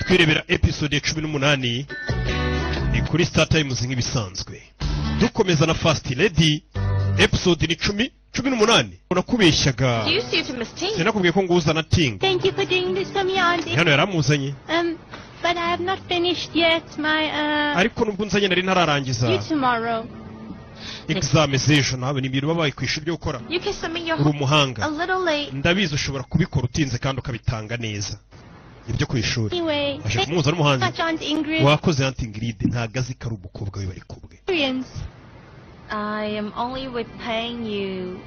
twirebera episode 18 ni kuri Star Times nk'ibisanzwe. Dukomeza na Fast Lady episode ni 18. Unakubeshyaga. Sinakubwiye ko nguzana Ting. Thank you for doing this for me, Auntie. Hano yaramuzanye. But I have not finished yet my Ariko nubwo nzanye nari ntararangiza. You tomorrow. Examination habe ni ibintu babaye kwishuri byo gukora. Uri umuhanga. A little late. Ndabizi ushobora kubikora utinze kandi ukabitanga neza. Ibyo kwishuri. Anyway, Asha kumuza n'umuhanzi. Ingrid. Wakoze Aunt Ingrid ntagazi kari umukobwa we bari kubwe. I am only with paying you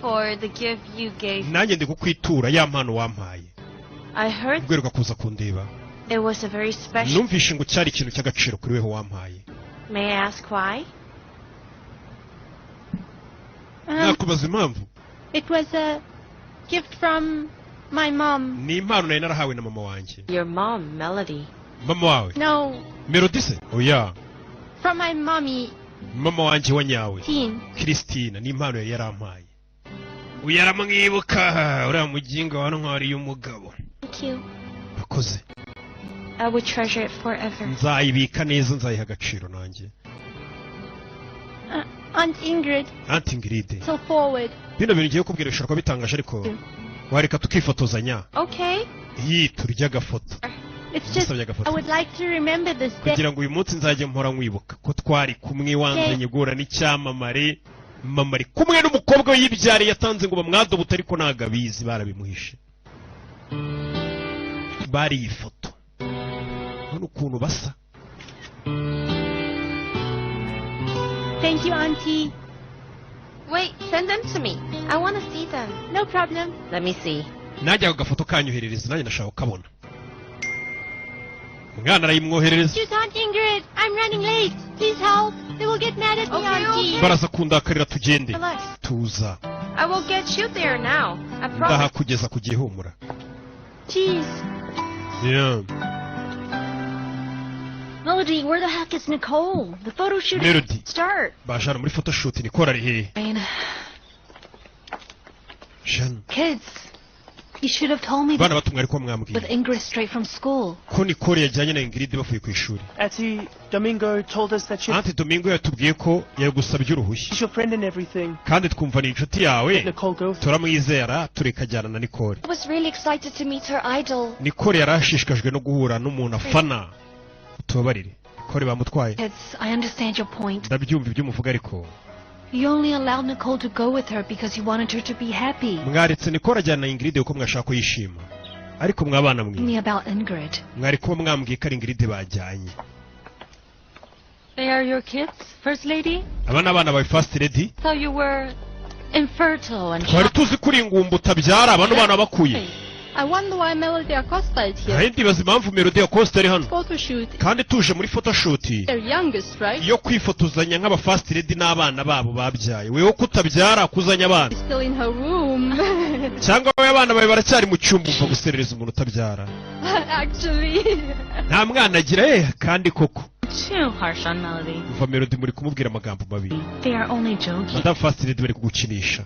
for the gift you gave. Nanjye ndi kukwitura ya mpano wampaye. I heard Gweruka kuza kundeba. It was a very special. Numvishe ngo cyari ikintu cy'agaciro kuri weho wampaye. May I ask why? Nakubaza impamvu. It was a gift from my mom. Ni impano nari narahawe na mama wanjye. Your mom, Melody. Mama wawe? No. Melody se? Oya. From my mommy. Mama wanjye wanyawe. Christina. Ni impano yari yarampaye. Uyaramwibuka uriya muginga wa ntwari y'umugabo. Thank you. Bakoze. I would treasure it forever. Nzayibika neza nzayiha agaciro nanjye. Aunt Ingrid. Aunt Ingrid. So forward. Bino bintu ngiye kubwira bishobora kuba bitangaje ariko wareka tukifotozanya. Okay. Iyi turya agafoto. It's just I would like to remember this day. Kugira ngo uyu munsi nzajye mpora nkwibuka ko twari kumwe wanzanye gura n'icyamamare mama ari kumwe n'umukobwa yibyare yatanze ngo bamwadobuta ariko nagabizi barabimuhishe. Bari ifoto. Hano ukuntu basa. Thank you, Auntie. Wait, send them to me. I want to see them. No problem. Let me see. Najya agafoto kanyoherereza nanjye nashaka kabona. Mwana arayimwoherereza. Just Aunt Ingrid, I'm running late. Please help. They will get mad at me, Auntie. Baraza kundakarira tugende. Tuza. I will get you there now. I promise. Ndaha kugeza ku gihumura. Jeez. Yeah. Melody, where the heck is Nicole? The photo shoot Melody. Start. Bashara muri photo shoot Nicole ari he? Jean. Kids, you should have told me bana batumwe ariko mwambwiye. With Ingrid straight from school. Ko Nicole yajyanye na Ingrid bavuye ku ishuri. Auntie Domingo told us that Auntie Domingo yatubwiye ko yagusabye uruhushya. She's your friend and everything. Kandi twumva ni inshuti yawe. Nicole go. Turamwizera turekajyana na Nicole. I was really excited to meet her idol. Nicole yarashishikajwe no guhura n'umuntu afana. Tubabarire. Nicole bamutwaye. Kids, I understand your point. Ndabyumva ibyo muvuga ariko. You only allowed Nicole to go with her because you wanted her to be happy. Mwaretse Nicole ajyana na Ingrid uko mwashaka ko yishima. Ariko mwabana mwe. Me about Ingrid. Mwari kuba mwambwiye ko ari Ingrid bajyanye. They are your kids, First Lady? Abana bawe First Lady? So you were infertile and twari tuzi kuri ingumbu utabyara abantu bana bakuye. I wonder why Melody Acosta is here. Ahindi bazi impamvu Melody Acosta ari hano. Photo shoot. Kandi tuje muri photo shoot. Their youngest, right? Yo kwifotozanya nk'aba First Lady n'abana babo babyaye. Wewe kutabyara kuzanya abana. Still in her room. Cyangwa we abana bawe baracyari mu cyumba uva guserereza umuntu utabyara. Actually. Nta mwana agira kandi koko. Too harsh on Melody. Uva Melody muri kumubwira amagambo mabi. They are only joking. Madam First Lady bari kugukinisha.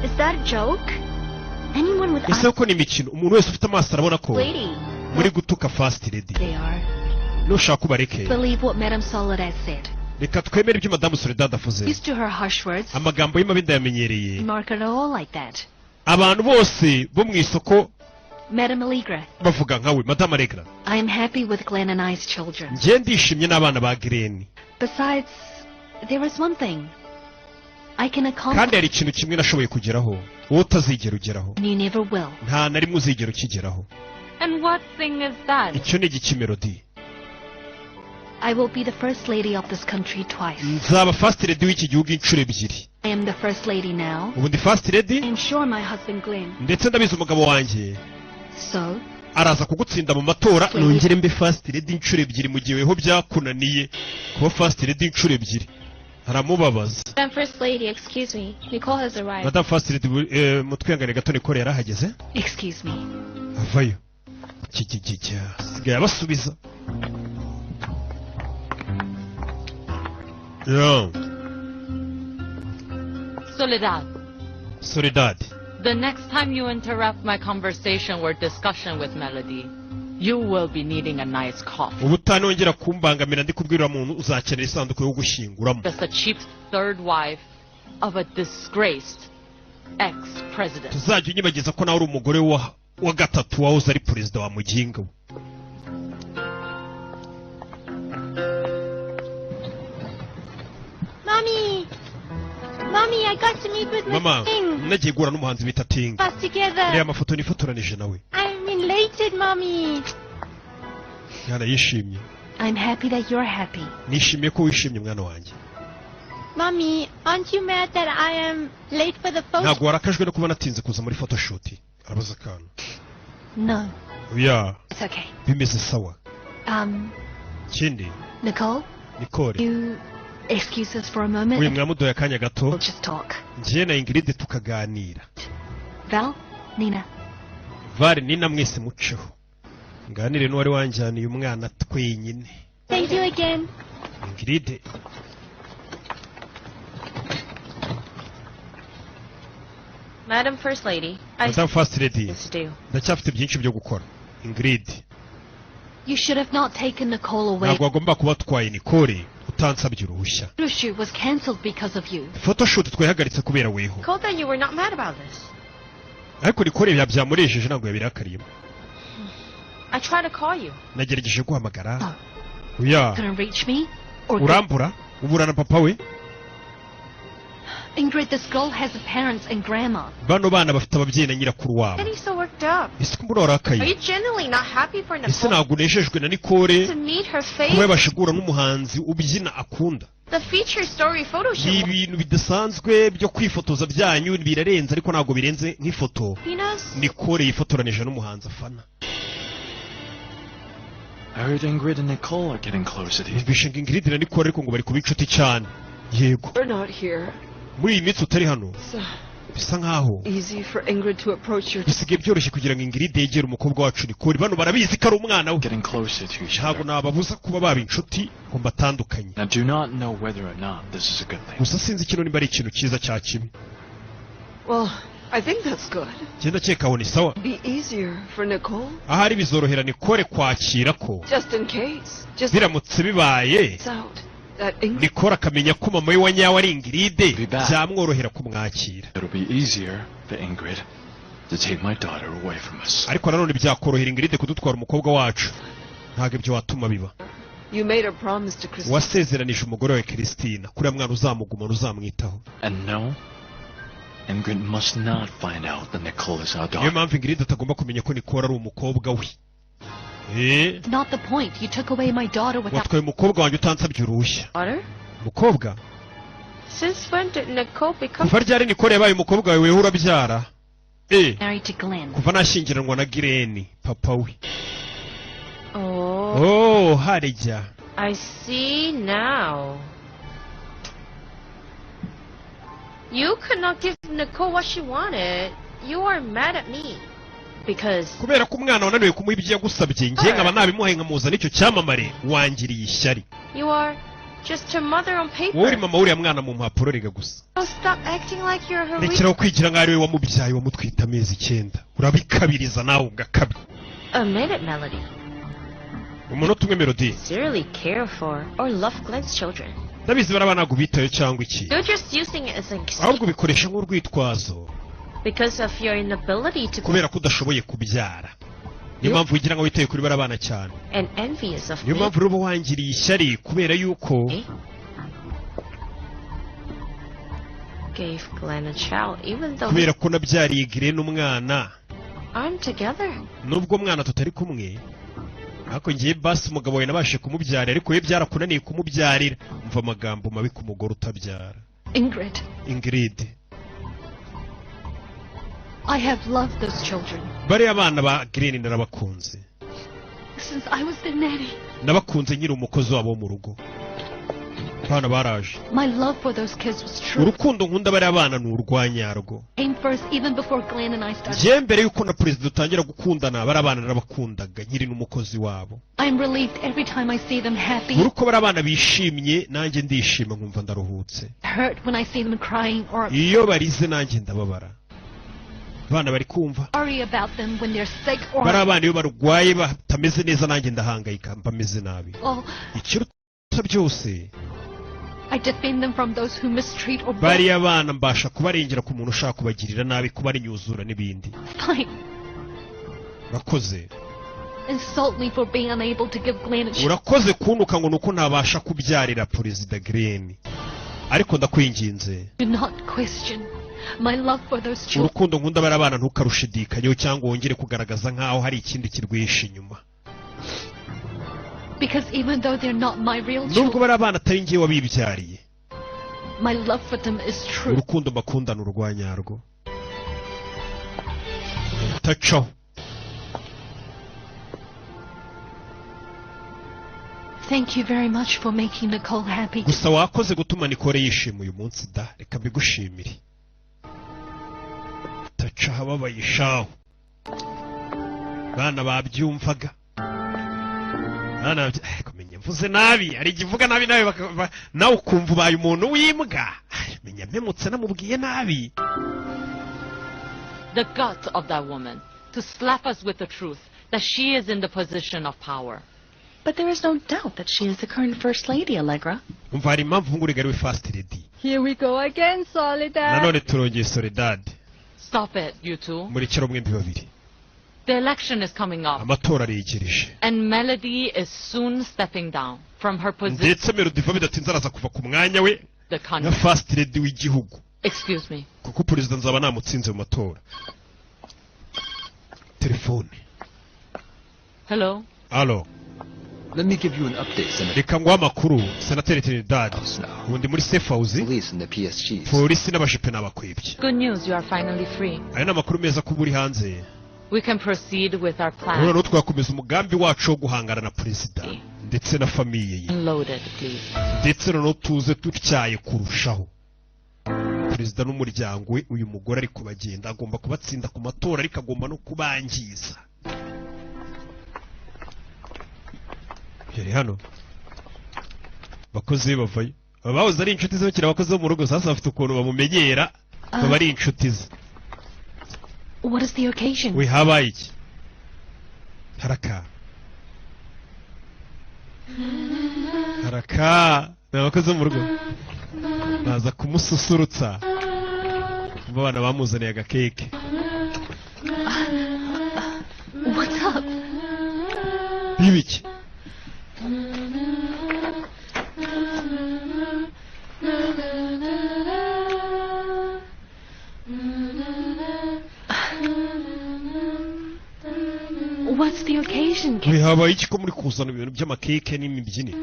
Is that a joke? Anyone with eyes? Ese ko ni imikino umuntu wese ufite amaso arabona ko muri gutuka First Lady. They are. Nushaka kubareke. Believe what Madam Soledad said. Reka twemere ibyo Madam Soledad avuze. Used to her harsh words. Amagambo y'amabi ndayamenyereye. Mark it all like that. Abantu bose bo mu isoko Madam Allegra. bavuga nkawe Madam Allegra. I am happy with Glenn and I's children. Nje ndishimye n'abana ba Glenn. Besides, there is one thing I can accomplish. Kandi hari ikintu kimwe nashoboye kugeraho wowe utazigera ugeraho. You never will. Nta nari muzigera ukigeraho. And what thing is that? Icyo ni igiki Melody. I will be the first lady of this country twice. Nzaba First Lady w'iki gihugu inshuro ebyiri. I am the first lady now. Ubu ndi First Lady. I am sure my husband Glenn. Ndetse ndabizi umugabo wanjye. So araza kugutsinda mu matora nongere mbe First Lady inshuro ebyiri mu gihe weho byakunaniye kuba First Lady inshuro ebyiri. Haramubabaza. Madam First Lady, excuse me. Nicole has arrived. Madam First Lady mutwengane gato Nicole yarahageze. Excuse me. Avayo. Kikikija. Sigaye abasubiza. Yeah. Soledad. The next time you interrupt my conversation or discussion with Melody, You will be needing a nice coffin. ubutanongera kumbangamira ndi kubwira umuntu uzakenera isanduku yo gushyinguramo. That's the cheap third wife of a disgraced ex-president. tuzajya unyibageza ko nawe uri umugore wa gatatu wahoze ari perezida wa muginga. Mommy, I got to meet with mama Miss Ting. nagiye guhura n'umuhanzi bita Ting. Us together. reba amafoto nifotoranije nawe. I'm elated, Mommy. mwana yishimye. I'm happy that you're happy. nishimiye ko wishimye mwana wanjye. Mommy, aren't you mad that I am late for the photo? ntabwo warakajwe no kuba natinze kuza muri photoshoot. arabaza akantu. No. oya It's okay. bimeze sawa. kindi Nicole, Nicole you excuse us for a uyu moment. mwamudoye akanya gato We'll just talk. njye na Ingrid tukaganira. Val, Nina, Vare Nina mwese muceho nganire n'uwari wanjyaniye umwana twenyine. Thank you again. Ingrid Madam First Lady, I Madam First Lady things to do. ndacyafite byinshi byo gukora. Ingrid you should have not taken Nicole away. ntabwo wagomba kuba twaye Nicole utansabye uruhushya. The shoot was cancelled because of you. photoshoot twahagaritse kubera weho. Called that you were not mad about this. ariko Nicole byamuresheje ntabwo yabirakariyemo. I tried to call you. nagerageje guhamagara. oya Couldn't reach me? Or urambura ubura na papa we. Ingrid, this girl has parents and grandma. bano bana bafite ababyeyi na nyirakuru wabo. And he's so worked up. ese ko mbona Are warakaye. you genuinely not happy for ese Nicole ntabwo unejejwe na Nicole to meet her kuba face? yabasha guhura n'umuhanzi ubyina akunda. The feature story photo ni shoot. ibintu bidasanzwe byo kwifotoza byanyu birarenze ariko ntabwo birenze nk'ifoto. Venus? Nicole yifotoranije n'umuhanzi afana. I heard Ingrid and Nicole are getting closer to you. Numvishe ngo Ingrid na Nicole ariko ngo bari kuba inshuti cyane. Yego. We're not here. muri iyi minsi utari hano It's bisa nkaho easy for Ingrid to approach your... bisigaye byoroshye kugira ngo Ingrid yegere umukobwa wacu Nicole. Bano barabizi ko ari umwana we. Getting closer to each ntabwo other. nababuza kuba baba inshuti ngo mbatandukanye. Now do not know whether or not this is a good thing. gusa sinzi kino niba ari ikintu cyiza cya kibi. Well, I think that's good. Genda cyeka aho ni sawa. Be easier for Nicole. ahari bizorohera Nicole kwakira ko Just in case. Just biramutse bibaye it's out. That Ingrid... Nicole akamenya ko mama we wa nyawe ari Ingrid Be back. byamworohera kumwakira. It'll be easier for Ingrid to take my daughter away from us. ariko nanone byakorohera Ingrid kudutwara umukobwa wacu. ntabwo ibyo watuma biba. You made a promise to Christine. wasezeranije umugore we Christina kuriya mwana uzamugumana uzamwitaho. And no, Ingrid must not find out that Nicole is our niyo daughter. mpamvu Ingrid atagomba kumenya ko Nicole ari umukobwa we. It's not the point. You took away my daughter without... watwaye umukobwa wanjye utansabye uruhushya. Daughter? umukobwa Since when did Nicole become... kuva ryari Nicole yabaye umukobwa wawe weho urabyara. married to Glenn. kuva nashyingiranwa na Gireni papa we. Oh, harya I see now. You could not give Nicole what she wanted. You are mad at me. Because kubera ko umwana wananiwe kumuha ibyo yagusabye njye nkaba nabimuhaye nkamuza n'icyo cyamamare wangiriye ishyari. you are just her mother on wowe uri paper. mama wuriya mwana mu mpapuro rega gusa. So stop acting like you're her rekeraho kwigira nk'aho ari we wamubyaye wamutwita amezi 9 urabikabiriza nawe ugakabya. A minute, Melody. umunota umwe Melody. Sincerely care for or love Glenn's children. ndabizi baraba ntabwo bitayo cyangwa iki You're just using it as an ahubwo excuse bikoresha nk'urwitwazo because of your inability to kubera ko udashoboye kubyara. niyo mpamvu wigira ngo witaye kuri barabana cyane. and envious of niyo me. mpamvu uba wangiriye ishyari kubera yuko Eh? Gave Glenn a child even though kubera ko nabyariye Girene umwana aren't together. nubwo mwana tutari kumwe ariko ngiye basi umugabo we nabashe kumubyarira ariko we byarakunaniye kumubyarira. umva amagambo mabi ku mugore utabyara. Ingrid, Ingrid I have loved those children bariya abana ba Girene narabakunze. since I was their nanny. nabakunze nyiri umukozi wabo wo mu rugo. abana baraje. My love for those kids was true. urukundo nkunda bariya abana ni urwanyarwo. Came first even before Glenn and I started. njye mbere yuko na perezida utangira gukundana bariya abana narabakundaga nyiri n'umukozi wabo. I'm relieved every time I see them happy. buri uko bariya abana bishimye nanjye ndishima nkumva ndaruhutse. Hurt when I see them crying or... iyo barize nanjye ndababara. abana bari kumva Worry about them when they're sick or... bari abana iyo barwaye batameze neza nanjye ndahangayika mbameze nabi Oh, ikiruta byose I defend them from those who mistreat or... bari abana mbasha kubarengera ku muntu ushaka kubagirira nabi kubarinyuzura n'ibindi Fine. urakoze Insult me for being unable to give Glenn a chance. urakoze kuntuka ngo nuko ntabasha kubyarira perezida Glenn ariko ndakwinginze Do not question my love for those children. urukundo nkunda bari abana ntukarushidikanyeho cyangwa wongere kugaragaza nk'aho hari ikindi kirwishe inyuma Because even though they're not my real nubwo children, bari abana atari njye wabibyariye my love for them is true. urukundo mbakundana urwanyarwo taco Thank you very much for making Nicole happy. gusa wakoze gutuma Nicole yishima uyu munsi da reka mbigushimire taca hababaye ishaho bana babyumvaga bana kumenya mvuze nabi ari igivuga nabi nawe nawe ukumva ubaye umuntu w'imbwa menya mpemutse namubwiye nabi. The guts of that woman to slap us with the truth that she is in the position of power. But there is no doubt that she is the current First Lady, Allegra. umva hari impamvu ngurigari we first lady Here we go again, Soledad. nanone turongeye Soledad Stop it, you two. muri kero mwembi babiri The election is coming up, amatora aregereje and Melody is soon stepping down from her position ndetse Melody va bidatinze araza kuva ku mwanya we in the nka country. first lady w'igihugu Excuse me. kuko perezida nzaba namutsinze mu matora. Telefone. Hello? Alo. Let me give you an update, Senator. Reka nguha amakuru senateri Trinidad Now, undi muri safe house police and the PSGs. polisi n'abashipe n'abakwibye. Good news, you are finally free. Aya ni amakuru meza kuba uri hanze. We can proceed with our plan. Noneho twakomeza umugambi wacu wo guhangana na perezida ndetse na famiye ye Loaded, please. ndetse noneho tuze dutyaye kurushaho. Perezida n'umuryango we uyu mugore ari kubagenda agomba kubatsinda ku matora ariko agomba no kubangiza. Yari hano bakozi bavayo abahoze ari inshuti ze bakira abakozi bo mu rugo sasa bafite ukuntu bamumenyera baba ari inshuti ze. What is the occasion? We habaye iki haraka ni abakozi bo mu rugo baza kumususurutsa abana bamuzaniye agakeke. What's up? Bibiki What's the occasion? we habaye iki ko muri kuzana ibintu by'amakeke n'imibyinire?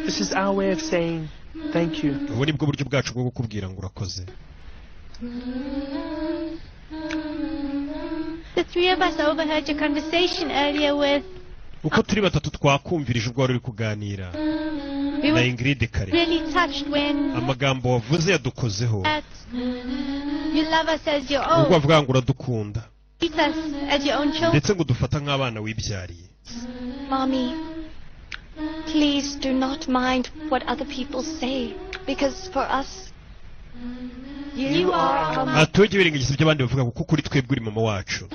This is our way of saying thank you. ubu ni bwo buryo bwacu bwo kukubwira ngo urakoze. The three of us overheard your conversation earlier with... uko turi batatu twakumvirije ubwo wari uri kuganira We na were Ingrid kare really touched when... amagambo wavuze yadukozeho that you love us as your ubwo own. bavuga ngo uradukunda Treat us as your own children. ndetse ngo dufata nk'abana wibyariye. Mommy, please do not mind what other people say, because for us, you are our mother. ntujye wirengagiza ibyo abandi bavuga kuko kuri twebwe uri mama wacu.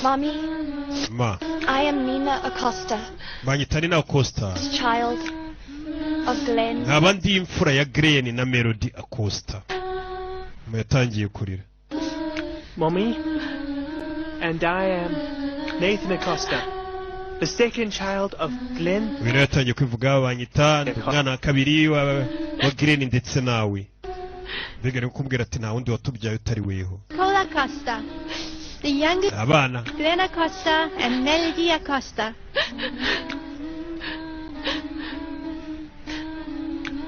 Mommy, ma I am Nina Acosta, banyita ni na Acosta child of Glenn. nkaba ndi imfura ya Glenn na Melody Acosta. mu yatangiye kurira. Mommy, and I am Nathan Acosta, the second child of Glenn. uyu nawe yatangiye kwivuga banyita ndi umwana wa kabiri wa Glenn ndetse nawe. mbega ni kumbwira ati nta wundi watubyaye utari weho. Cole Acosta. The youngest abana Glenn Acosta and Melody Acosta.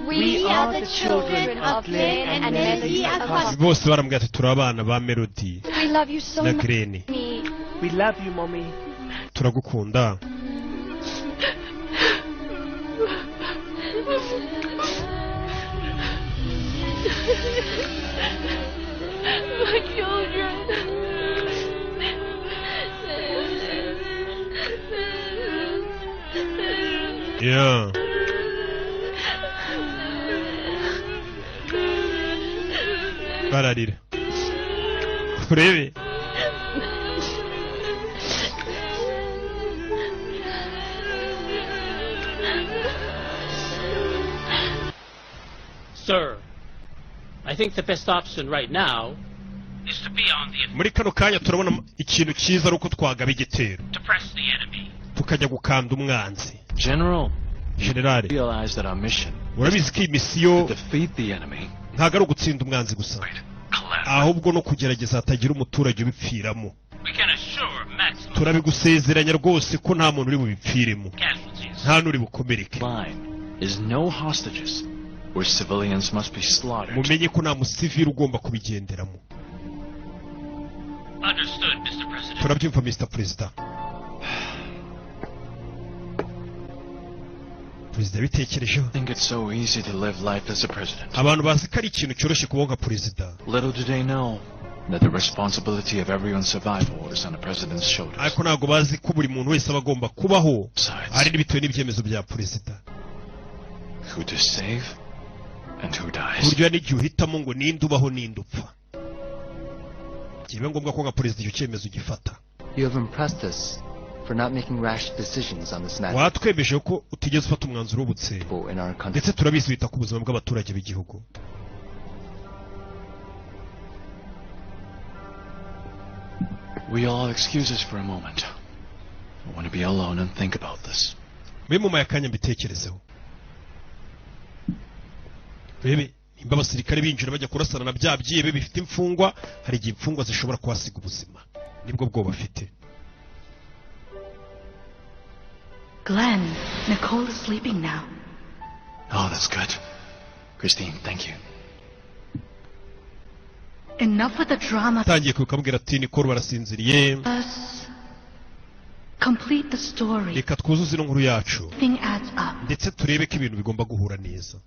We are the children of Glenn and Melody Acosta. bose barambwira ati turi abana ba Melody We love you so na much. Glenn. We love you, Mommy. turagukunda. My children. yeah bararira urebe Sir, I think the best option right now is to be on the muri kano kanya turabona ikintu cyiza ari uko twagaba igitero to press the enemy. tukajya gukanda umwanzi. General, Generale, realize that our mission urabizi ko iyi misiyo to defeat the enemy, ntabwo ari ugutsinda umwanzi gusa, ahubwo no kugerageza hatagira umuturage ubipfiramo. We can assure maximum turabigusezeranya rwose ko nta muntu uri bubipfiremo, casualties. nta n'uri bukomereke. line is no hostages where civilians must be slaughtered. mumenye ko nta musivili ugomba kubigenderamo. Understood, Mr. President. turabyumva Mr. President. Perezida bitekerejeho. I think it's so easy to live life as a president. abantu bazi ko ari ikintu cyoroshye kubaho nka perezida, Little do they know that the responsibility of everyone's survival is on the president's shoulders. ariko ntabwo bazi ko buri muntu wese aba agomba kubaho ari bitewe n'ibyemezo bya perezida, Who to save and who ku dies. buryo hari n'igihe uhitamo ngo ninde ubaho ninde upfa. biba ngombwa ko nka perezida icyo cyemezo ugifata. You have impressed us for not making rash decisions on this matter watwemeje ko utigeze ufata umwanzuro w'ubutse, in our country. ndetse turabizi wita ku buzima bw'abaturage b'igihugu. We all excuse us for a moment. I want to be alone and think about this. mbe mu akanya mbitekerezeho. bebe nimba abasirikare binjira bajya kurasana na bya byebe bifite imfungwa, hari igihe imfungwa zishobora kuhasiga ubuzima, nibwo bwo bafite. Glenn, Nicole is sleeping now. Oh, that's good. Christine, thank you. Enough with the drama. tangiye kukabwira ati Nicole barasinziriye, Let's complete the story. reka twuzuze ino nkuru yacu Thing adds up. ndetse turebe ko ibintu bigomba guhura neza.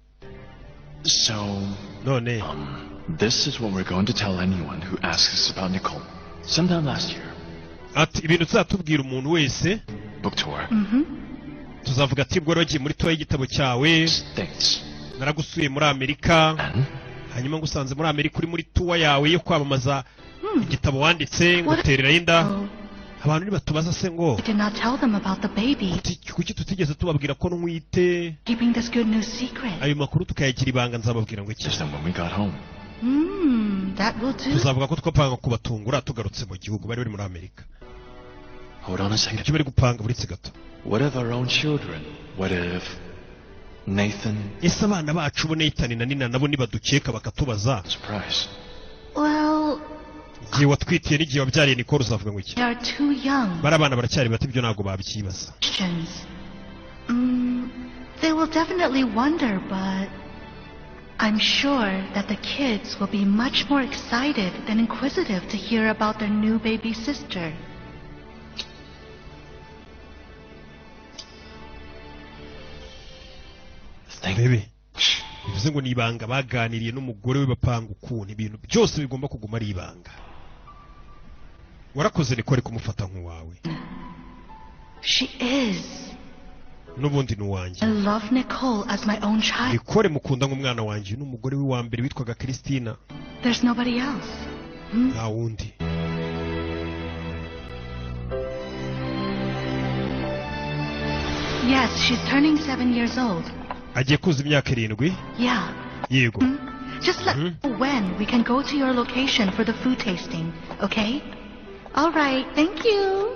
So, none this is what we're going to tell anyone who asks us about Nicole. Sometime last year, ati ibintu tuzatubwira umuntu wese, book tour, tuzavuga ati bwo wagiye muri toya y'igitabo cyawe, States, naragusuye muri Amerika, and hanyuma ngusanze muri Amerika uri muri tuwa yawe yo kwamamaza igitabo wanditse ngo terera inda. abantu nibatubaza se ngo I did not tell them about the baby. kuki tutigeze tubabwira ko ntwite, Keeping this good news secret. ayo makuru tukayagira ibanga, nzababwira ngo iki. just then when we got home, That will do. tuzavuga ko twapanga kubatungura tugarutse mu gihugu, bari bari muri Amerika. hold on a second. icyo bari gupanga buretse gato. What if our own children? What if Nathan? ese abana bacu bo Nathan na Nina nabo nibadukeka bakatubaza, Surprise. Well, igihe watwitiye n'igihe wabyariye Nicole uzavuga ngo iki. they are too young. bari abana baracyari bato, ibyo ntabwo babyibaza. Questions. They will definitely wonder, but I'm sure that the kids will be much more excited than inquisitive to hear about their new baby sister. bebe bivuze ngo ni ibanga baganiriye n'umugore we bapanga ukuntu ibintu byose bigomba kuguma ari ibanga. warakoze Nicole kumufata nk'uwawe. She is. n'ubundi ni uwanjye. I love Nicole as my own child. Nicole mukunda nk'umwana wanjye, n'umugore we wa mbere witwaga Christina. There's nobody else. nta wundi. Yes, she's turning 7 years old. agiye kuza imyaka 7. Yeah. yego. Just let me know when we can go to your location for the food tasting, okay? All right, thank you.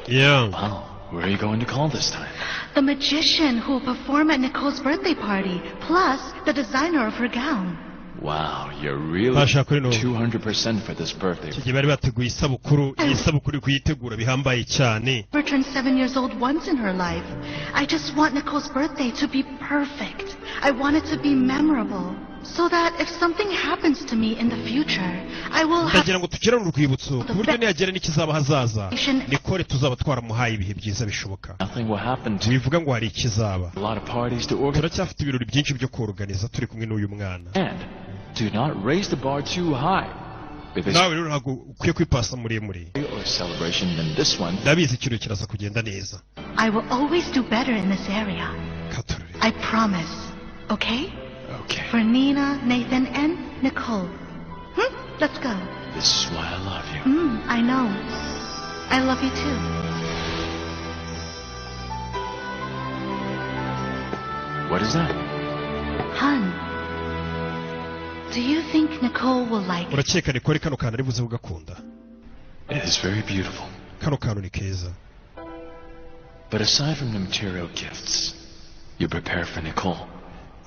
yeah. Wow, where are you going to call this time? The magician who will perform at Nicole's birthday party, plus the designer of her gown. Wow, you're really Bashaka rino 200% for this birthday. igihe bari bateguye isabukuru, iyi sabukuru kuyitegura bihambaye cyane. Never turned 7 years old once in her life. I just want Nicole's birthday to be perfect. I want it to be memorable, so that if something happens to me in the future, I will have ndagira ngo tugirane urwibutso ku buryo nihagera n'ikizaba hazaza Nicole tuzaba twaramuhaye ibihe byiza bishoboka. Nothing will happen to bivuga ngo hari ikizaba. a lot of parties to organize. turacyafite ibirori byinshi byo kuorganiza turi kumwe n'uyu mwana. And do not raise the bar too high. Because nawe rero ntabwo ukwiye kwipasa muremure. or celebration than this one. ndabizi ikintu kiraza kugenda neza. I will always do better in this area. I promise. Okay? Okay. For Nina, Nathan, and Nicole. Let's go. This is why I love you. I know. I love you too. What is that? Hun, do you think Nicole will like it? urakeka Nicole kano kantu ari buze kugakunda? It is very beautiful. Kano kantu ni keza. But aside from the material gifts you prepare for Nicole,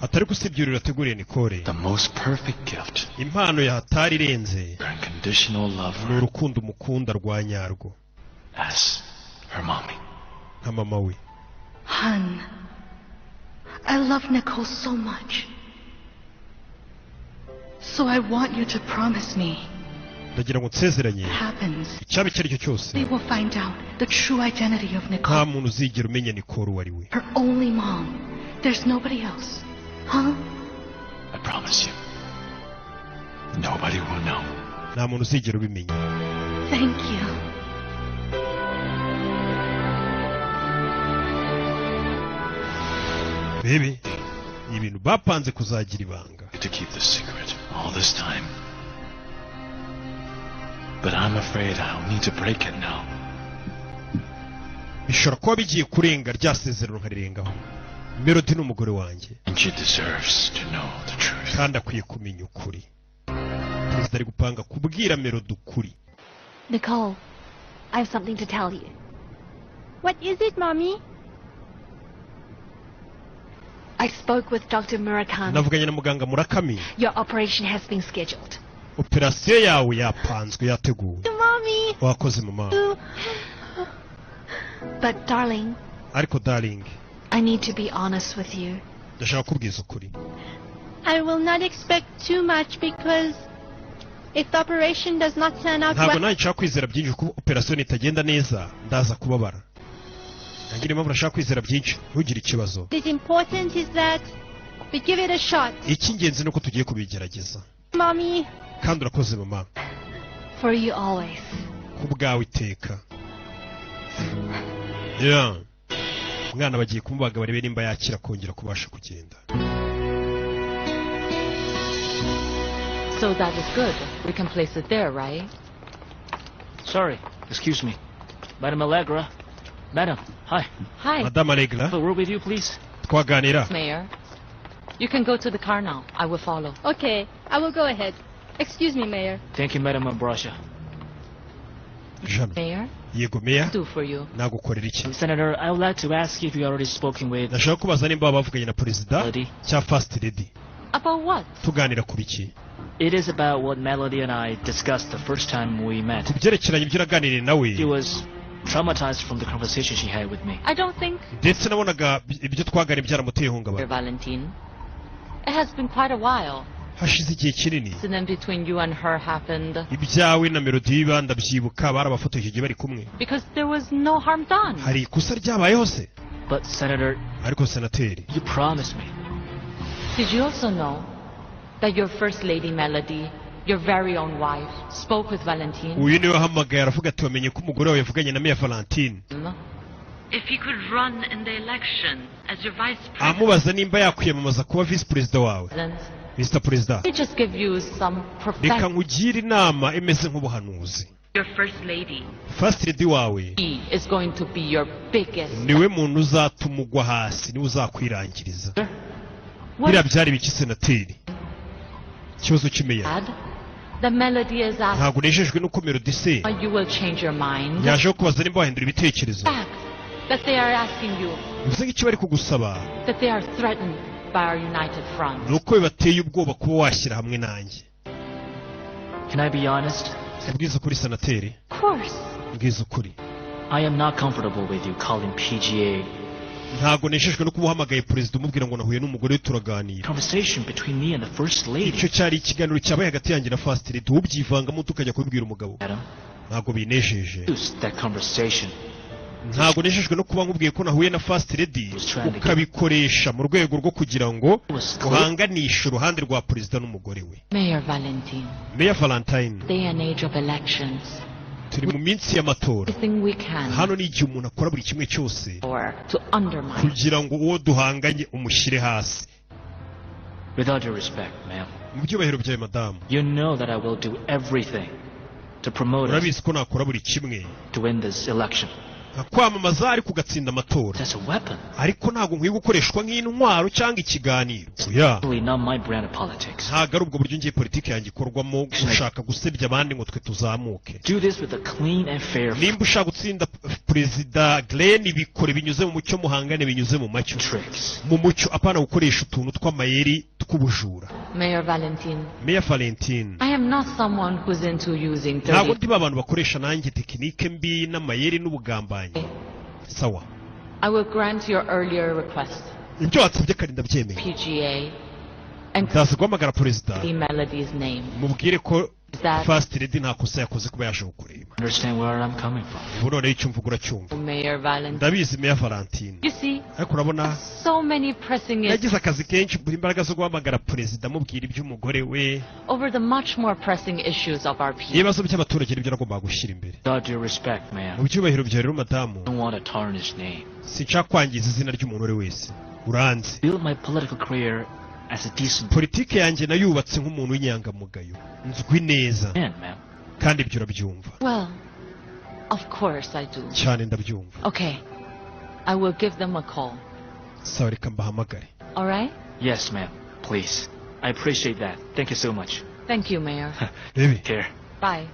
atari gusibyo urateguriye Nicole, the most perfect gift, impano yahatari irenze, unconditional love, ni urukundo umukunda rwa nyarwo, as her mommy. nka mama we. Hun, I love Nicole so much. So I want you to promise me. ndagira ngo nsezeranye Happens. icyaba icyo ari cyo cyose They will find out the true identity of nta Nicole. muntu uzigera umenya Nicole uwo ari we. Her only mom. There's nobody else. Huh? I promise you. Nobody will know. nta muntu uzigera ubimenya. Thank you. bebe ni ibintu bapanze kuzagira ibanga. To keep this secret all this time. But I'm afraid I'll need to break it now. bishobora kuba bigiye kurenga rya sezerano nkarirengaho. Melody ni umugore wanjye. And she deserves to know the truth. kandi akwiye kumenya ukuri. perezida ari gupanga kubwira Melody ukuri. Nicole, I have something to tell you. What is it, Mommy? I spoke with Dr. Murakami. navuganye na muganga Murakami. Your operation has been scheduled. operasiyo yawe yapanzwe yateguwe. Mommy! wakoze mama. But darling, ariko darling, I need to be honest with you. ndashaka kubwiza ukuri. I will not expect too much because if the operation does not turn out ntabwo well, nanjye nshaka kwizera byinshi kuko operasiyo nitagenda neza ndaza kubabara. nanjye niyo mpamvu nashaka kwizera byinshi ntugire ikibazo. what is important is that we give it a shot. icy'ingenzi ni uko tugiye kubigerageza. Mommy. kandi urakoze mama. For you always. ku bwawe iteka. yeah. umwana bagiye kumubaga barebe nimba yakira kongera kubasha kugenda. So that is good. We can place it there, right? Sorry, excuse me. Madam Allegra. Madam, hi. Hi. Madame Allegra. Have a word with you, please. twaganira. Mayor, you can go to the car now. I will follow. Okay, I will go ahead. Excuse me, Mayor. Thank you, Madam Ambrosio. Jano. Mayor? Yego Mayor. Do for you. nagukorera iki? Senator, I would like to ask you if you already spoken with... ndashaka kubaza nimba bavuganye na perezida cya First Lady. About what? tuganira kuri iki? It is about what Melody and I discussed the first time we met. ku byerekeranye ibyo naganiriye nawe. She was traumatized from the conversation she had with me. I don't think... ndetse nabonaga ibyo twaganiriye byaramuteye ihungabana. Valentine. It has been quite a while. hashize igihe kinini. Incident between you and her happened. ibyawe na Melody ndabyibuka barabafotoye icyo gihe bari kumwe. Because there was no harm done. hari ikosa ryabayeho se? But Senator... ariko senateri. You promised me. Did you also know that your first lady Melody, your very own wife, spoke with Valentine? uyu niwe wahamagaye aravuga ati wamenye ko umugore wawe yavuganye na Meya Valentine. If he could run in the election as your vice president. amubaza nimba yakwiyamamaza kuba visi perezida wawe. Mr. Perezida. Let me just give you some reka nkugire inama imeze nk'ubuhanuzi. Your first lady. First Lady wawe. He is going to be your biggest. niwe muntu uzatuma ugwa hasi niwe uzakwirangiriza. biriya byari biki senateri? ikibazo cy'imeya. The Melody is asking. ntabwo unejejwe n'uko Melody se You will change your mind. yaje kubaza nimba wahindura ibitekerezo. That they are asking you. bivuze nk'icyo bari kugusaba. That they are threatened by our united front. ni uko bibateye ubwoba kuba washyira hamwe nanjye. Can I be honest? mbwiza ukuri senateri. Of course. mbwiza ukuri. I am not comfortable with you calling PGA. ntabwo neshejwe no kuba uhamagaye perezida umubwira ngo nahuye n'umugore we turaganira. Conversation between me and the first lady. icyo cyari ikiganiro cyabaye hagati yanjye na First Lady ubyivangamo tukajya kubibwira umugabo. ntabwo binejeje. That conversation. ntabwo nejejwe no kuba nkubwiye ko nahuye na First Lady ukabikoresha mu rwego rwo kugira ngo uhanganishe uruhande rwa perezida n'umugore we. Mayor Valentine. Mayor Valentine. Day and age of elections. turi mu minsi y'amatora. We can. hano ni igihe umuntu akora buri kimwe cyose to undermine. kugira ngo uwo duhanganye umushyire hasi. With all due respect, ma'am. mu byubahiro byawe madamu You know that I will do everything to promote us urabizi ko nakora buri kimwe to win this election. kwamamaza ariko ugatsinda amatora That's a weapon. ariko ntabwo nkwiye gukoreshwa nk'intwaro cyangwa ikiganiro Really not my brand of politics. ntabwo ari ubwo buryo ngiye politiki yanjye ikorwamo gushaka gusebya abandi ngo twe tuzamuke Do this with a clean and fair nimba ushaka gutsinda perezida Glenn bikore binyuze mu mucyo muhangane binyuze mu macyo mu mucyo apana gukoresha utuntu tw'amayeri tw'ubujura Mayor Valentine. Mayor Valentine I am not someone who's into using ntabwo dirty. ndi abantu bakoresha nanjye tekinike mbi n'amayeri n'ubugambanyi sawa I will grant your earlier request. ibyo watsabye kandi ndabyemeye PGA and ndaza guhamagara perezida the Melody's name. mubwire ko First Lady nta kosa yakoze kuba yaje kukureba Understand where I'm coming from. ubu noneho icyo mvuga uracyumva Mayor Valentine. ndabizi Mayor Valentine You see, ariko urabona so many pressing issues yagize akazi kenshi buri imbaraga zo guhamagara perezida amubwira iby'umugore we over the much more pressing issues of our people. ibibazo by'abaturage nibyo nagombaga gushyira imbere Without due respect, mu ma'am, byubahiro byawe rero madamu I don't want to tarnish name. sinshaka kwangiza izina ry'umuntu uwo ari we wese uranze Build my political career as a decent politike yanjye nayubatse nk'umuntu w'inyangamugayo nzwi neza man, ma'am. kandi ibyo urabyumva Well, of course I do. cyane ndabyumva Okay, I will give them a call. sawa reka mbahamagare All right? Yes, ma'am. Please. I appreciate that. Thank you so much. Thank you, Mayor. baby Care. Bye.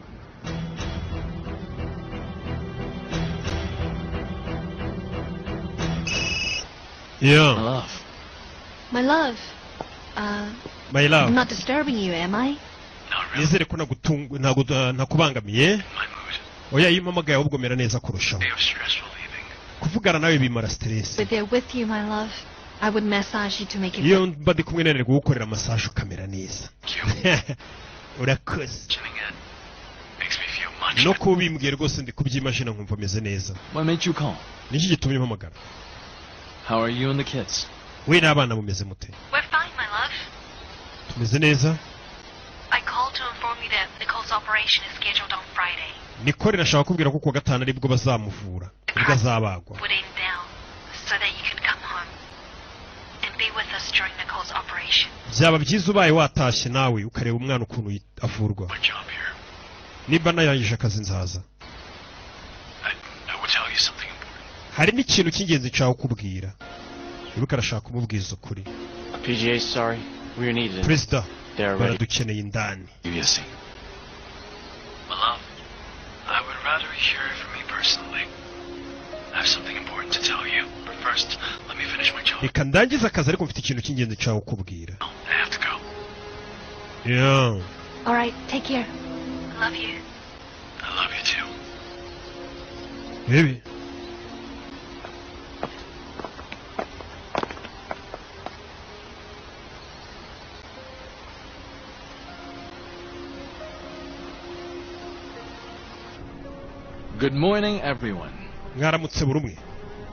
yeah Love. My love, my love I'm not disturbing you, am I? Not really. nizere ko ntakubangamiye My mood. oya iyo umpamagaye ahubwo mera neza kurushaho Day of stressful leaving. kuvugana nawe bimara stress If they're with you, my love, I would massage you to make you iyo mba ndi kumwe nawe gukorera massage ukamera neza urakoze Chilling it makes me feel much no better. kuba ubimbwiye rwose ndi kubyimashina nkumva meze neza What made you call? niki gitumye umpamagara How are you and the kids? we n'abana mumeze mute We're fine, my love. tumeze neza I called to inform you that Nicole's operation is scheduled on Friday. nikore nashaka kubwira ko kuwa gatanu aribwo bazamuvura ubwo azabagwa Putting down so that you can come home and be with us during Nicole's operation. byaba byiza ubaye watashye nawe ukareba umwana ukuntu avurwa My job here. niba nayangije akazi nzaza I will tell you something important. hari n'ikintu cy'ingenzi nshaka kubwira ibuka arashaka kumubwiza ukuri PGA, sorry. We're needed. perezida They're ready. baradukeneye indani You see. My love, I would rather you hear it from me personally. I have something important to tell you. But first, let me finish my job. reka ndangize akazi ariko mfite ikintu cy'ingenzi nshaka kukubwira I have to go. yeah All right, take care. I love you. I love you too. baby Good morning, everyone. mwaramutse buri umwe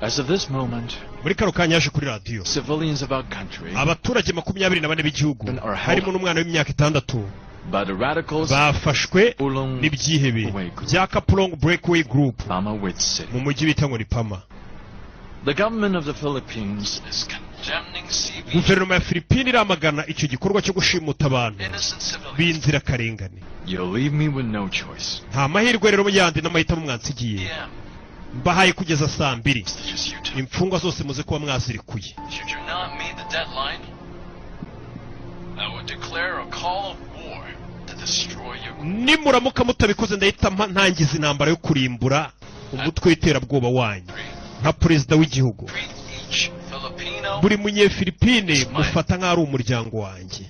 As of this moment, muri kano kanya yaje kuri radiyo civilians of our country, abaturage 24 b'igihugu harimo n'umwana w'imyaka 6 by the radicals, bafashwe Ulung n'ibyihebe Breakaway Group, bya Kapulong Breakaway Group Mama Wit City. mu mujyi bita ngo ni Pama. The government of the Philippines is condemning CB guverinoma ya Filipine iramagana icyo gikorwa cyo gushimuta abantu innocent civilians. b'inzirakarengane. You'll leave me with no choice. nta mahirwe rero yandi n'amahitamo mwansigiye Yeah, mbahaye kugeza saa 2 it's just you two. imfungwa zose muze kuba mwazirikuye. Should you not meet the deadline, I would declare a call of war to destroy your nimuramuka mutabikoze ndahita ntangiza intambara yo kurimbura umutwe w'iterabwoba wanyu nka perezida w'igihugu. treat each Filipino. buri munyefilipine mufata nk'aho ari umuryango wanjye.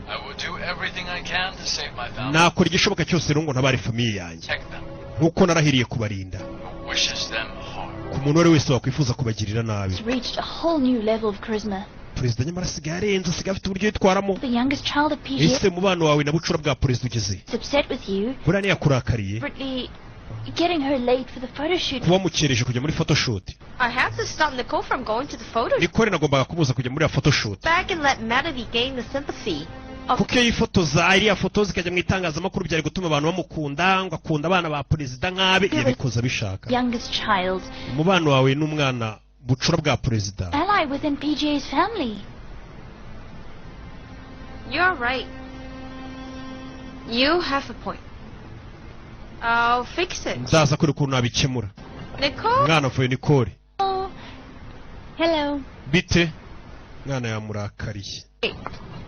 I will do everything I can to save my family. nakora igishoboka cyose rero ngo ntabare famiye yanjye Protect them. nk'uko narahiriye kubarinda Who wishes them harm. ku muntu uwo ari we wese wakwifuza kubagirira nabi. He's reached a whole new level of charisma. perezida nyamara asigaye arenze asigaye afite uburyo yitwaramo. The youngest child of PGA ese mubano wawe na bucura bwa perezida ugeze is upset with you, buriya ntiyakurakariye Brittany, getting her late for the photo shoot. kuba mukereje kujya muri photoshoot. I had to stop Nicole from going to the photo shoot nikore nagombaga kumubuza kujya muri ya photoshoot back and let Melody gain the sympathy of kuko iyo yifotoza iriya foto zikajya mu itangazamakuru byari gutuma abantu bamukunda ngo akunda abana ba perezida nk'abe yabikoze abishaka. Youngest child, umubano wawe n'umwana bucura bwa perezida ally within PGA's family. You're right. You have a point. I'll fix it. Ndaza kuri ukuntu nabikemura. Nicole? Mwana avuye Nicole. Oh. Hello. Bite? Mwana yamurakariye.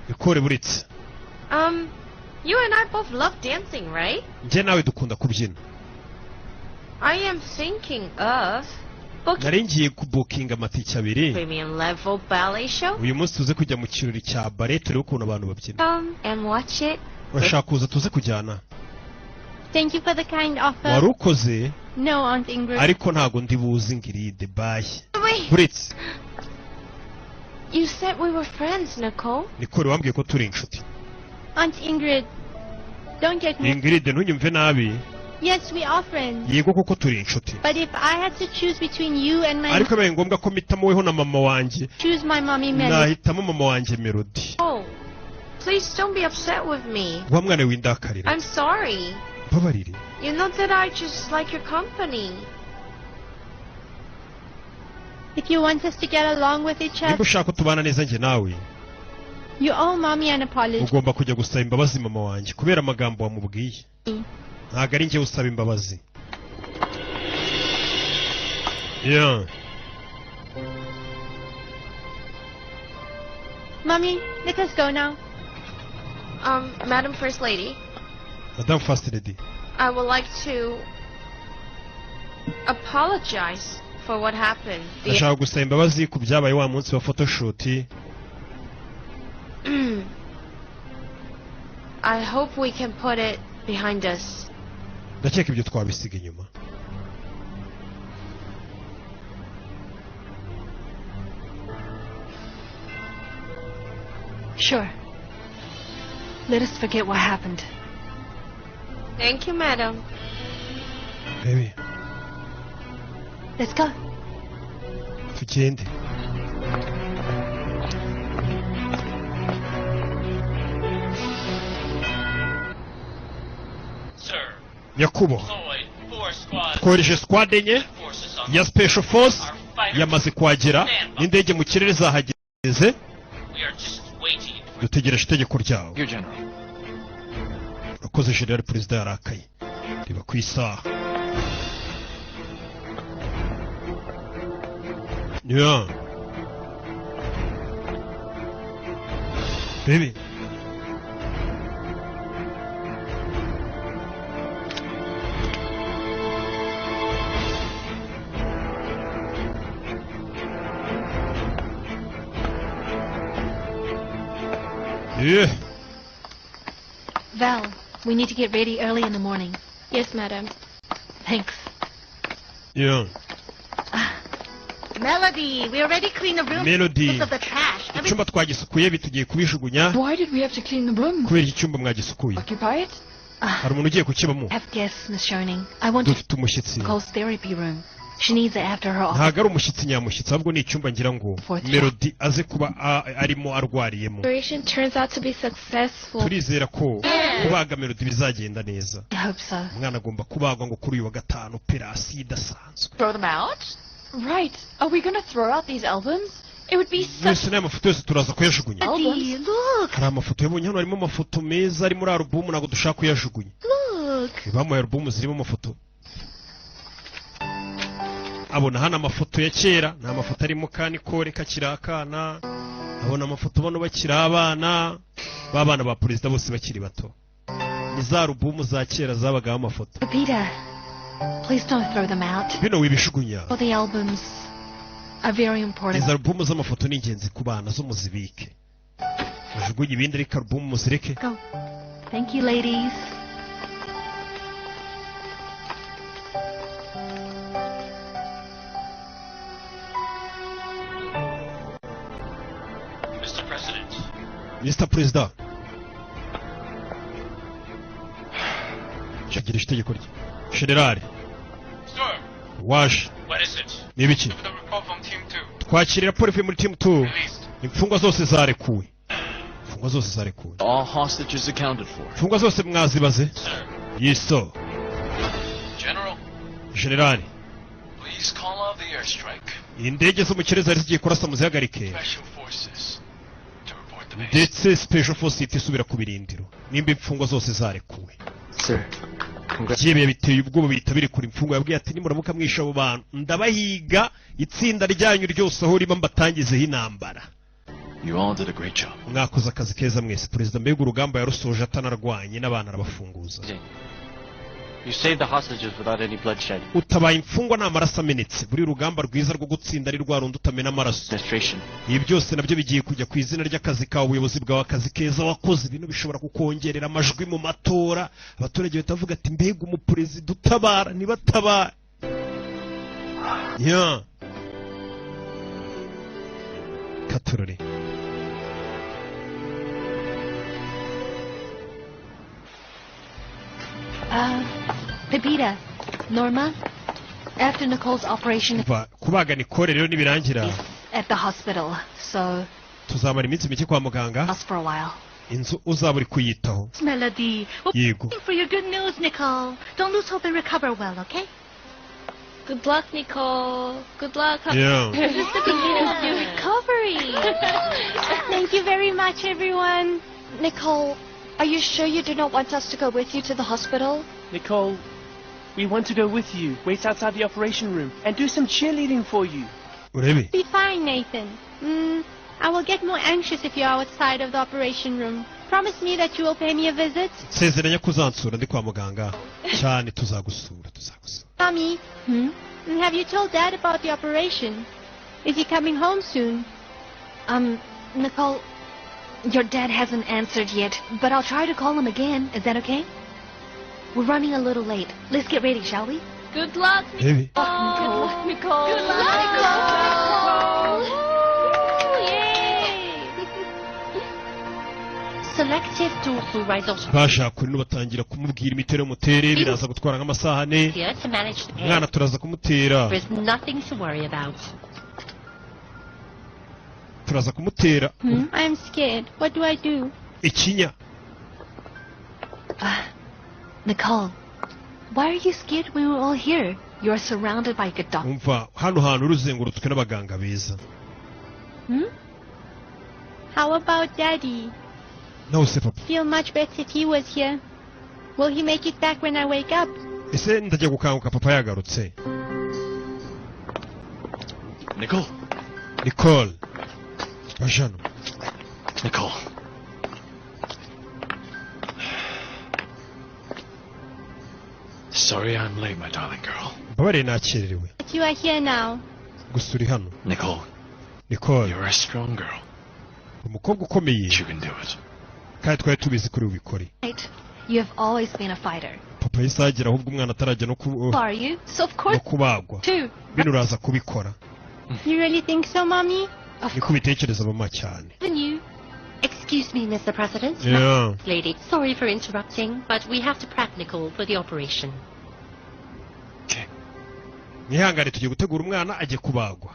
Nicole buritse. You and I both love dancing, right? Nje nawe dukunda kubyina. I am thinking of nari ngiye kubukinga amatike abiri. Premium level ballet show. Uyu munsi tuze kujya mu kirori cya ballet turebe ukuntu abantu babyina. And watch it. Urashaka kuza tuze kujyana? Thank you for the kind offer. Warukoze? No, Aunt Ingrid. Ariko ntago ndi buzi ngiride bye. Wait. Buritse. You said we were friends, Nicole. Nicole wambwiye ko turi inshuti. Aunt Ingrid, don't get me. Ingrid ntunyumve nabi. Yes, we are friends. Yego koko turi inshuti. But if I had to choose between you and my ariko bibaye ngombwa ko mpitamo weho na mama wanjye. Choose my mommy Melody. Nahitamo mama wanjye Melody. Oh, please don't be upset with me. Wa mwana windakarira. I'm sorry. Babarire. You know that I just like your company. If you want us to get along with each Niba other, ushaka tubana neza njye nawe. you owe mommy an apology. Ugomba kujya gusaba imbabazi mama wanjye kubera amagambo wamubwiye. Ntago ari njye usaba imbabazi. Yeah. Mommy, let us go now. Madam First Lady. Madam First Lady. I would like to apologize for what happened. Ndashaka gusaba imbabazi ku byabaye wa munsi wa photoshoot. I hope we can put it behind us. Ndakeka ibyo twabisiga inyuma. Sure. Let us forget what happened. Thank you, madam. Baby. Let's go. Tugende. Nyakubahwa. Twohereje squad enye ya special force yamaze kuhagera n'indege mu kirere zahageze. Dutegereje itegeko ryawe. Urakoze General Perezida yarakaye. Riba ku isaha. Yeah. Baby. Yeah. Val, we need to get ready early in the morning. Yes, madam. Thanks. Yeah. Melody, we already cleaned the room. Melody. Because of the trash. Icyumba twagisukuye bitugiye kubijugunya. Why did we have to clean the room? Kubera icyumba mwagisukuye. Occupy it? Hari umuntu ugiye kukibamo. Have guests, Miss Schoening. I want Dufite umushyitsi. Nicole's therapy room. She needs it after her office. Ntago ari umushyitsi nyamushyitsi ahubwo ni icyumba ngira ngo Melody aze kuba arimo arwariyemo. Operation turns out to be successful. Turizera ko kubaga Melody bizagenda neza. I hope so. Umwana agomba kubagwa ngo kuri uyu wa gatanu operasiyo idasanzwe. Throw them out? Right. Are we going to throw out these albums? It would be such... Mwese n'aya mafoto yose turaza kuyajugunya. Melody, look. Hari amafoto yabonye hano harimo amafoto meza ari muri alubumu ntabwo dushaka kuyajugunya. Look. Bamuhaye alubumu zirimo amafoto. Abona hano amafoto ya kera, ni amafoto arimo Nicole kakiri akana. Abona amafoto bano bakiri abana, babana ba perezida bose bakiri bato. Ni za alubumu za kera zabagaho amafoto. Peter, please don't throw them out. Bino wibishugunya. All the albums are very important. Izi alubumu z'amafoto ni ingenzi ku bana zo muzibike. Mujugunye ibindi ariko alubumu muzireke. Go. Thank you, ladies. Mr. President. Shagira itegeko rye. General. Sir. Wash. What is it? Ni biki? The report from team 2. Twakira raporo ivuye muri team 2. Imfungwa zose zarekuwe. Imfungwa zose zarekuwe. All hostages accounted for. Imfungwa zose mwazibaze? Sir. Yes, sir. General. General. Please call off the airstrike. Indege zo mu kirere zari zigiye kurasa muzihagarike. Special forces to report base. ndetse special force itisubira ku birindiro nimba imfungwa zose zarekuwe. Sir, Yewe biteye ubwoba bihita birekura imfungwa yabwiye ati nimuramuka mwisha abo bantu ndabahiga itsinda ryanyu ryose aho riba mbatangizeho intambara. You all did a great job. Mwakoze akazi keza mwese. Perezida mbega urugamba yarusoje atanarwanye n'abana arabafunguza. You saved the hostages without any bloodshed. Utabaye imfungwa n'amaraso amenetse. Buri rugamba rwiza rwo gutsinda ari rwa rundi utamena amaraso. Ibi byose nabyo bigiye kujya ku izina ry'akazi kawe, ubuyobozi bwawe, akazi keza wakoze. Ibintu bishobora kukongerera amajwi mu matora. Abaturage batavuga ati mbega umuperezida utabara nibatabara. Katurore. Pepita, Norma, after Nicole's operation kubaga Nicole rero nibirangira at the hospital, so tuzamara iminsi mike kwa muganga. Us for a while. Inzu uzaba uri kuyitaho. Melody, we're Yego. waiting for your good news, Nicole. Don't lose hope and recover well, okay? Good luck, Nicole. Good luck. Yeah. This is the beginning of your recovery. Thank you very much, everyone. Nicole, are you sure you do not want us to go with you to the hospital? Nicole, we want to go with you. Wait outside the operation room and do some cheerleading for you. Urebe. Be fine, Nathan. I will get more anxious if you're outside of the operation room. Promise me that you will pay me a visit. Sezeranya kuzansura ndi kwa muganga. Cyane tuzagusura. Mommy, have you told Dad about the operation? Is he coming home soon? Nicole, your dad hasn't answered yet, but I'll try to call him again. Is that okay? We're running a little late. Let's get ready, shall we? Good luck, Baby. Nicole. Good luck, Nicole. Good luck, Nicole. Selective tool to rise off. Basha kuri batangira kumubwira imitero mutere biraza gutwara nk'amasaha ane. Here to manage the pain. Mwana turaza kumutera. There's nothing to worry about. Turaza kumutera. I'm scared. What do I do? Ikinya. Nicole, why are you scared when we're all here? You're surrounded by good doctors. Umva hano hantu uruzengurutswe n'abaganga beza. How about Daddy? No, se papa. Feel much better if he was here. Will he make it back when I wake up? Ese ndajya gukanguka papa yagarutse. Nicole. Nicole. Bajano. Nicole. Sorry I'm late, my darling girl. Babare nakererewe. But you are here now. Gusuri hano. Nicole. Nicole. You're a strong girl. Umukobwa ukomeye. You can do it. Kandi twari tubizi kuri ubikore. You have always been a fighter. Papa yisagira ahubwo umwana atarajya no Are you? So of course. kubagwa. Too. Bino uraza kubikora. You really think so, Mommy? Niko bitekereza mama cyane. You. Excuse me, Mr. President. Yeah. Lady, sorry for interrupting, but we have to prep Nicole for the operation. Okay. Nihangane tugiye gutegura umwana ajye kubagwa.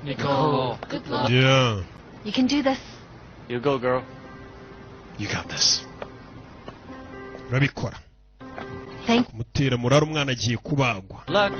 Nicole. Good luck. Yeah. You can do this. You go, girl. You got this. Urabikora. Thank Mutera murara umwana agiye kubagwa. Luck.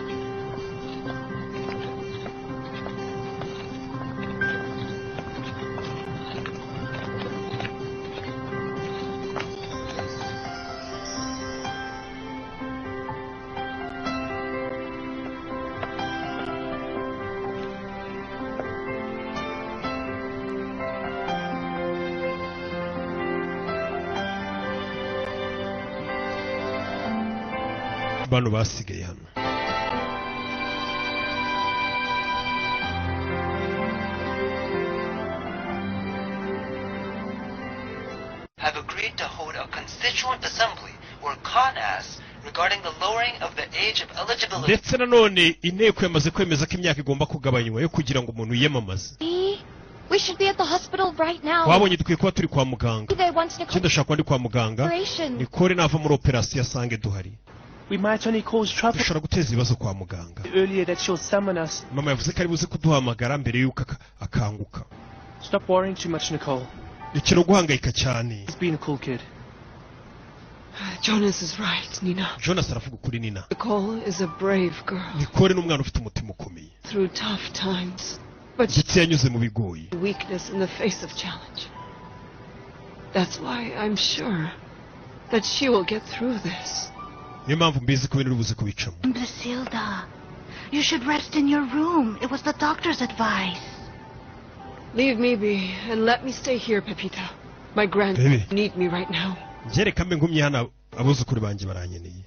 Bano basigaye hano. Have agreed to hold a constituent assembly or CONAS regarding the lowering of the age of eligibility. Ndetse nanone inteko yamaze kwemeza ko imyaka igomba kugabanywa yo kugira ngo umuntu yiyamamaze. We should be at the hospital right now. Wabonye dukwiye kuba turi kwa muganga. They want Nicole. Ndashaka kuba ndi kwa muganga. Nicole nava muri operasiyo asange duhari. We might only cause trouble. Dushobora guteza ibibazo kwa muganga. Earlier that she'll summon us. Mama yavuze ko ari buze kuduhamagara mbere yuko akanguka. Stop worrying too much, Nicole. Ikiro guhangayika cyane. He's been a cool kid. Jonas is right, Nina. Jonas aravuga kuri Nina. Nicole is a brave girl. Nicole ni umwana ufite umutima ukomeye. Through tough times. But ndetse yanyuze mu bigoye. Weakness in the face of challenge. That's why I'm sure that she will get through this. Niyo mpamvu mbizi ko birubuze kubicamo. Basilda, you should rest in your room. It was the doctor's advice. Leave me be and let me stay here, Pepita. My grandchildren need me right now. Jereka mbe ngumye hano abuzukuru banje baranyeneye.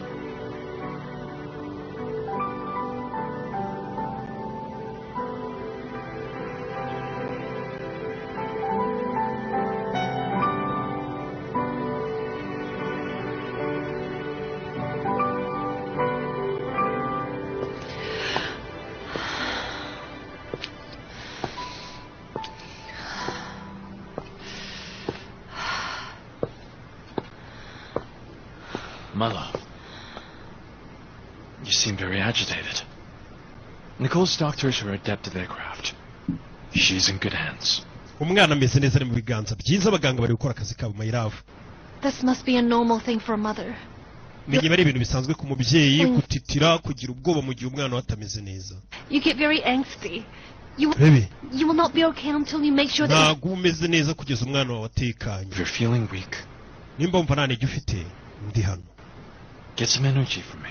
My love, you seem very agitated. Nicole's doctors are adept at their craft. She's in good hands. Umwana ameze neza ari mu biganza byiza abaganga bari gukora akazi kabo my love. This must be a normal thing for a mother. Niba ari ibintu bisanzwe ku mubyeyi kutitira kugira ubwoba mu gihe umwana watameze neza. You get very angsty. You will not be okay until you make sure that ntabwo umeze neza kugeza umwana wawe atekanye. You're feeling weak. Nimba umva nta ntege ufite ndi hano. Get some energy for me.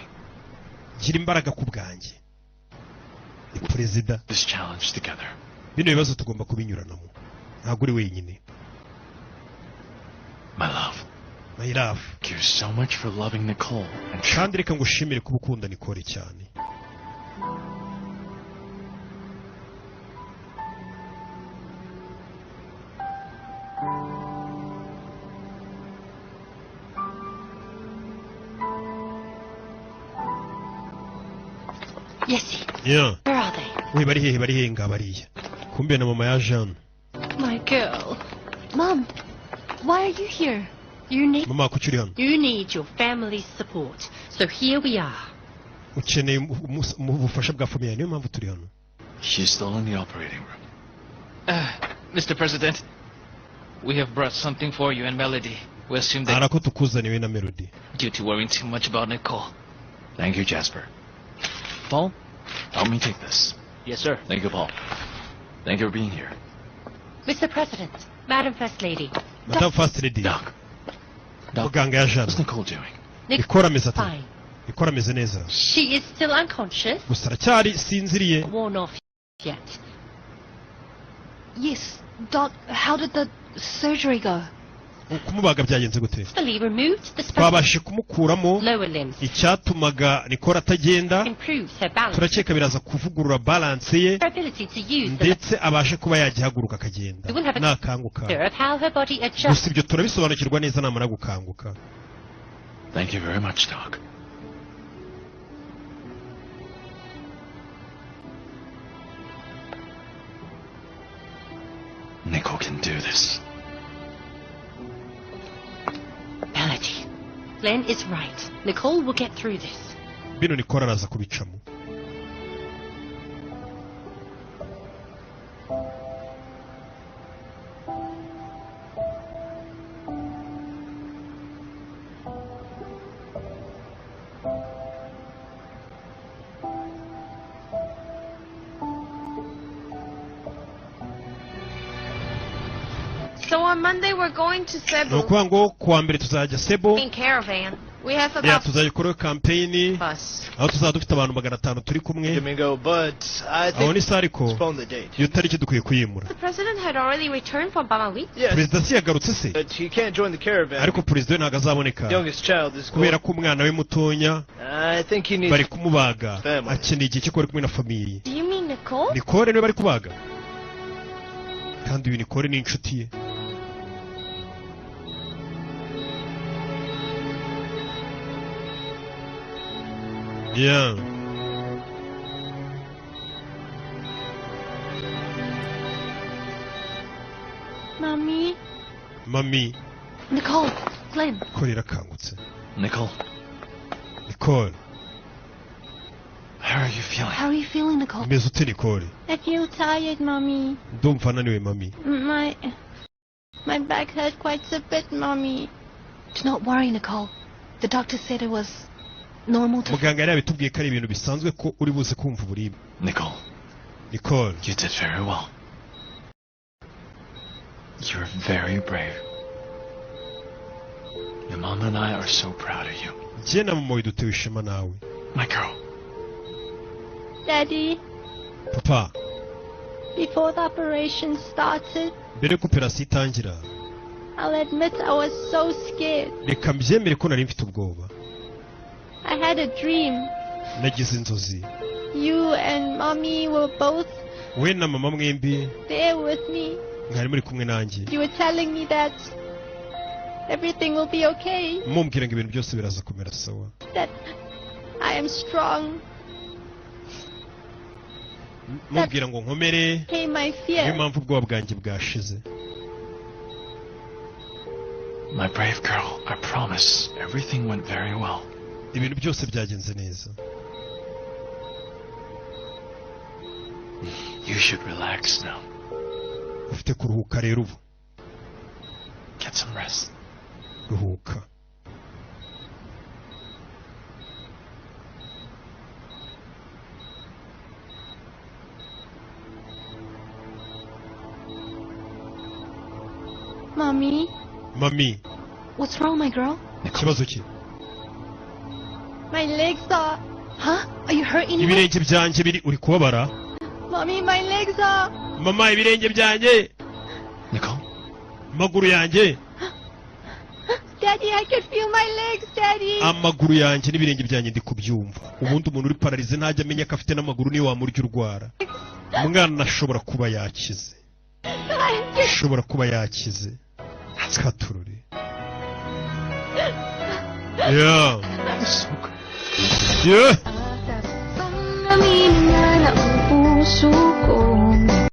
Gira imbaraga ku bwanjye. Ni perezida. This challenge together. Bino bibazo tugomba kubinyuranamo. Ntabwo uri wenyine. My love. My love. Thank you so much for loving Nicole. Kandi reka ngushimire kuba ukunda Nicole cyane. Yes. Yeah. Where are they? We bari hehe ngabariya. Kumbe na mama ya Jean. My girl. Mom, why are you here? You need Mama kuki uri hano? You need your family's support. So here we are. Ukeneye ubufasha bwa famiye niyo mpamvu turi hano. She's still in the operating room. Mr. President, we have brought something for you and Melody. We assume that Arako tukuzaniwe na Melody. due to worrying too much about Nicole. Thank you, Jasper. Paul, help me take this. Yes, sir. Thank you, Paul. Thank you for being here. Mr. President, Madam First Lady. Madam First Lady. Doc. Muganga ya Jean. What's Nicole doing? Nicole ameze ate? Fine. Nicole ameze neza. She is still unconscious. Gusa aracyari sinziriye. Worn off yet. Yes, Doc, how did the surgery go? Kumubaga byagenze gute? Fully removed the Twabashe kumukuramo lower limbs. icyatumaga Nicole atagenda. Improves her balance. Turakeka biraza kuvugurura balance ye. Her ability to use ndetse abashe kuba yagihaguruka akagenda. Nakanguka. of how her body adjusts. Gusa ibyo turabisobanukirwa neza namara gukanguka. Thank you very much, Doc. Nicole can do this. Melody. Glenn is right. Nicole will get through this. Bino Nicole araza kubicamo. So on Monday we're going to Cebu. Nukuvuga ngo kuwa mbere tuzajya Sebo. In caravan. We have Ya about tuzayikora campaign. Aho tuzaba dufite abantu 500 turi kumwe. Domingo, but I Aho ni think sariko. postpone the date. Iyo tariki dukwiye kuyimura. The president had already returned from Bamawi. Yes. Perezida si yagarutse se? But he can't join the caravan. Ariko perezida we ntabwo azaboneka. Youngest child is Kubera ko umwana we mutonya. I think he needs bari kumubaga. family. Akeneye igihe cyo kuba ari kumwe na famiye. Do you mean Nicole? Nicole niwe bari kubaga. Kandi uyu Nicole ni inshuti ye. Yeah. Mommy. Mami. Nicole, Glenn. Nicole irakangutse. Nicole. Nicole. How are you feeling? How are you feeling, Nicole? Umeze ute Nicole? I feel tired, Mommy. Ndumva naniwe mami. My back hurt quite a bit, Mommy. Do not worry, Nicole. The doctor said it was normal to... muganga yari yabitubwiye ko ari ibintu bisanzwe ko uri buze kumva uburibwe. Nicole, you did very well. You're very brave. Your mom and I are so proud of you. Jye na mama widutewe ishema nawe. My girl. Daddy, Papa, before the operation started, mbere ko operasiyo itangira, I'll admit I was so scared. reka mbyemere ko nari mfite ubwoba. I had a dream. Nagize inzozi. You and Mommy were both We na mama mwembi there with me. mwari muri kumwe nanjye. You were telling me that everything will be okay. Mumbwira ngo ibintu byose biraza kumera sawa. That I am strong. Mumbwira ngo nkomere. Hey, my fear. Niyo mpamvu ubwoba bwanjye bwashize. My brave girl, I promise everything went very well. Ibintu byose byagenze neza. You should relax now. Ufite kuruhuka rero ubu. Get some rest. Ruhuka. Mommy. Mami. What's wrong, my girl? Ikibazo ki? My legs are... Huh? Are you hurt anyway? Ibirenge byanjye biri uri kubabara? Mommy, my legs are... Mama, ibirenge byanjye. Nicole. Amaguru yanjye. Daddy, I can feel my legs, Daddy. Amaguru yanjye n'ibirenge byanjye ndi kubyumva. Ubundi umuntu uri pararize ntajya amenya ko afite n'amaguru niyo wamurya urwara. Umwana ashobora kuba yakize. Ashobora kuba yakize. Katururi. Yeah. So good. Yeah. Namin nga na ang puso ko.